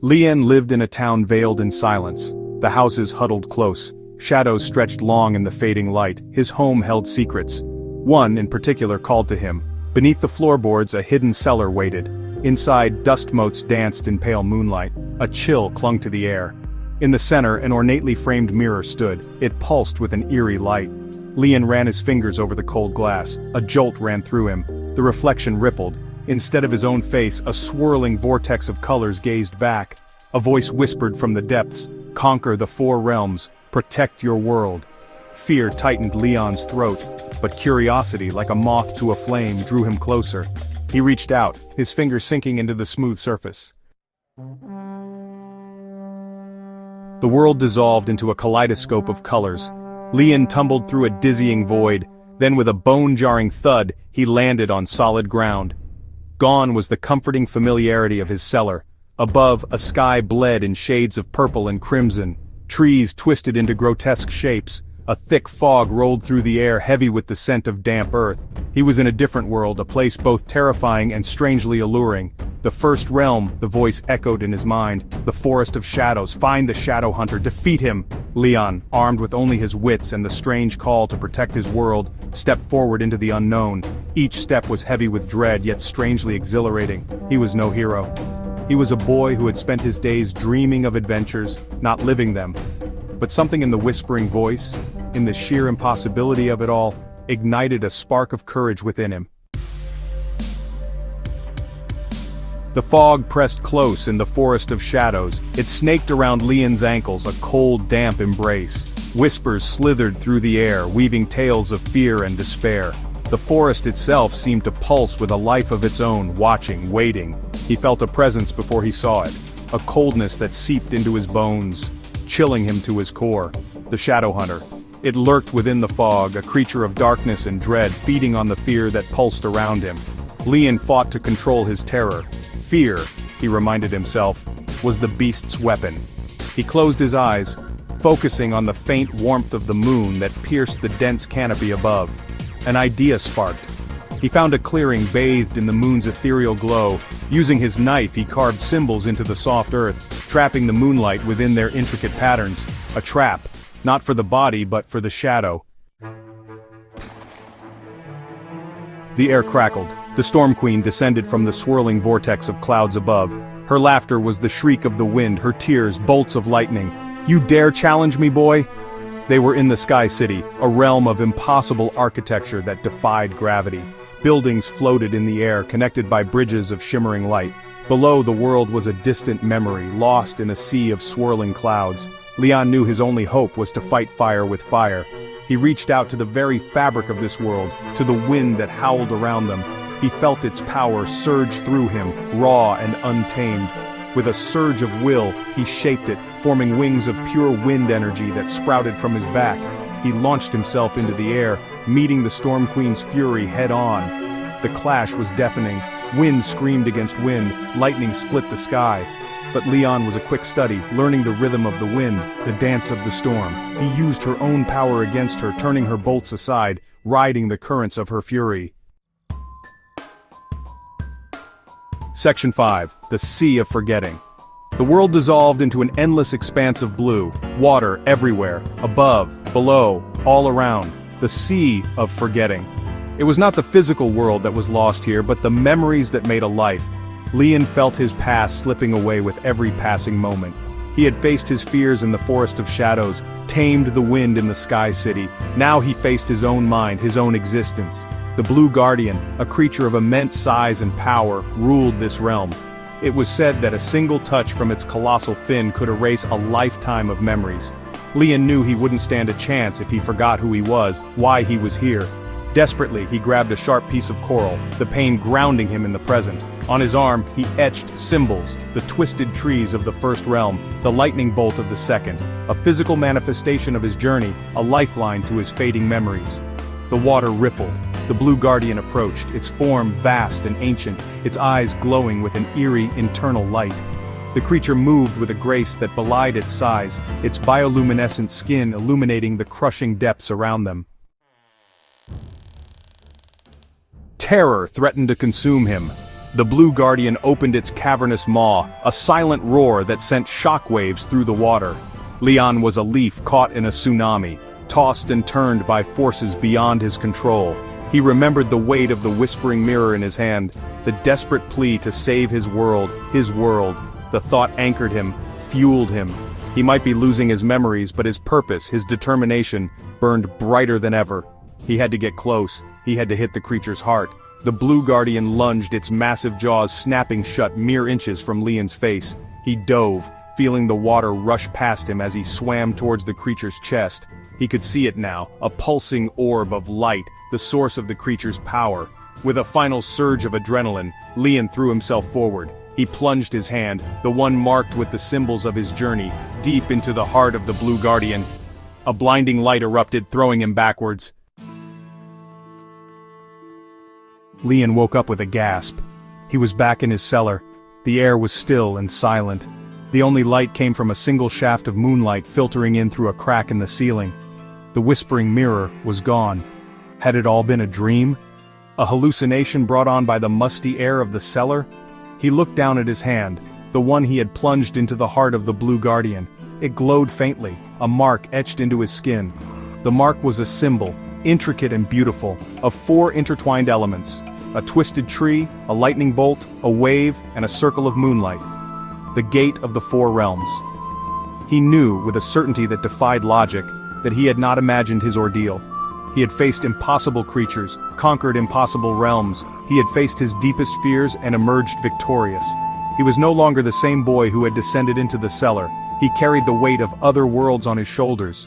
Lien lived in a town veiled in silence. The houses huddled close. Shadows stretched long in the fading light. His home held secrets. One, in particular, called to him. Beneath the floorboards, a hidden cellar waited. Inside, dust motes danced in pale moonlight. A chill clung to the air. In the center, an ornately framed mirror stood. It pulsed with an eerie light. Lien ran his fingers over the cold glass. A jolt ran through him. The reflection rippled. Instead of his own face, a swirling vortex of colors gazed back. A voice whispered from the depths, "Conquer the four realms. Protect your world." Fear tightened Leon's throat, but curiosity, like a moth to a flame, drew him closer. He reached out, his fingers sinking into the smooth surface. The world dissolved into a kaleidoscope of colors. Lien tumbled through a dizzying void, then with a bone-jarring thud, he landed on solid ground. Gone was the comforting familiarity of his cellar. Above, a sky bled in shades of purple and crimson. Trees twisted into grotesque shapes. A thick fog rolled through the air, heavy with the scent of damp earth. He was in a different world, a place both terrifying and strangely alluring. The first realm, the voice echoed in his mind. The forest of shadows. Find the shadow hunter, defeat him. Leon, armed with only his wits and the strange call to protect his world, stepped forward into the unknown. Each step was heavy with dread, yet strangely exhilarating. He was no hero. He was a boy who had spent his days dreaming of adventures, not living them. But something in the whispering voice, in the sheer impossibility of it all, ignited a spark of courage within him. The fog pressed close in the forest of shadows. It snaked around Lien's ankles, a cold, damp embrace. Whispers slithered through the air, weaving tales of fear and despair. The forest itself seemed to pulse with a life of its own, watching, waiting. He felt a presence before he saw it, a coldness that seeped into his bones, chilling him to his core. The shadow hunter. It lurked within the fog, a creature of darkness and dread, feeding on the fear that pulsed around him. Lien fought to control his terror. Fear, he reminded himself, was the beast's weapon. He closed his eyes, focusing on the faint warmth of the moon that pierced the dense canopy above. An idea sparked. He found a clearing bathed in the moon's ethereal glow. Using his knife, he carved symbols into the soft earth, trapping the moonlight within their intricate patterns. A trap, not for the body but for the shadow. The air crackled. The Storm Queen descended from the swirling vortex of clouds above. Her laughter was the shriek of the wind, her tears bolts of lightning. "You dare challenge me, boy?" They were in the Sky City, a realm of impossible architecture that defied gravity. Buildings floated in the air, connected by bridges of shimmering light. Below, the world was a distant memory, lost in a sea of swirling clouds. Leon knew his only hope was to fight fire with fire. He reached out to the very fabric of this world, to the wind that howled around them. He felt its power surge through him, raw and untamed. With a surge of will, he shaped it, forming wings of pure wind energy that sprouted from his back. He launched himself into the air, meeting the Storm Queen's fury head-on. The clash was deafening. Wind screamed against wind, lightning split the sky. But Leon was a quick study, learning the rhythm of the wind, the dance of the storm. He used her own power against her, turning her bolts aside, riding the currents of her fury. Section 5. The Sea of Forgetting. The world dissolved into an endless expanse of blue, water everywhere, above, below, all around. The Sea of Forgetting. It was not the physical world that was lost here, but the memories that made a life. Lien felt his past slipping away with every passing moment. He had faced his fears in the forest of shadows, tamed the wind in the Sky City. Now he faced his own mind, his own existence. The Blue Guardian, a creature of immense size and power, ruled this realm. It was said that a single touch from its colossal fin could erase a lifetime of memories. Lien knew he wouldn't stand a chance if he forgot who he was, why he was here. Desperately, he grabbed a sharp piece of coral, the pain grounding him in the present. On his arm, he etched symbols, the twisted trees of the first realm, the lightning bolt of the second, a physical manifestation of his journey, a lifeline to his fading memories. The water rippled. The Blue Guardian approached, its form vast and ancient, its eyes glowing with an eerie internal light. The creature moved with a grace that belied its size, its bioluminescent skin illuminating the crushing depths around them. Terror threatened to consume him. The Blue Guardian opened its cavernous maw, a silent roar that sent shockwaves through the water. Leon was a leaf caught in a tsunami, tossed and turned by forces beyond his control. He remembered the weight of the whispering mirror in his hand, the desperate plea to save his world. The thought anchored him, fueled him. He might be losing his memories, but his purpose, his determination, burned brighter than ever. He had to get close. He had to hit the creature's heart. The Blue Guardian lunged, its massive jaws snapping shut mere inches from Leon's face. He dove, feeling the water rush past him as he swam towards the creature's chest. He could see it now, a pulsing orb of light, the source of the creature's power. With a final surge of adrenaline, Leon threw himself forward. He plunged his hand, the one marked with the symbols of his journey, deep into the heart of the Blue Guardian. A blinding light erupted, throwing him backwards. Leon woke up with a gasp. He was back in his cellar. The air was still and silent. The only light came from a single shaft of moonlight filtering in through a crack in the ceiling. The whispering mirror was gone. Had it all been a dream? A hallucination brought on by the musty air of the cellar? He looked down at his hand, the one he had plunged into the heart of the Blue Guardian. It glowed faintly, a mark etched into his skin. The mark was a symbol, intricate and beautiful, of 4 intertwined elements: a twisted tree, a lightning bolt, a wave, and a circle of moonlight. The gate of the 4 realms. He knew, with a certainty that defied logic, that he had not imagined his ordeal. He had faced impossible creatures, conquered impossible realms. He had faced his deepest fears and emerged victorious. He was no longer the same boy who had descended into the cellar. He carried the weight of other worlds on his shoulders.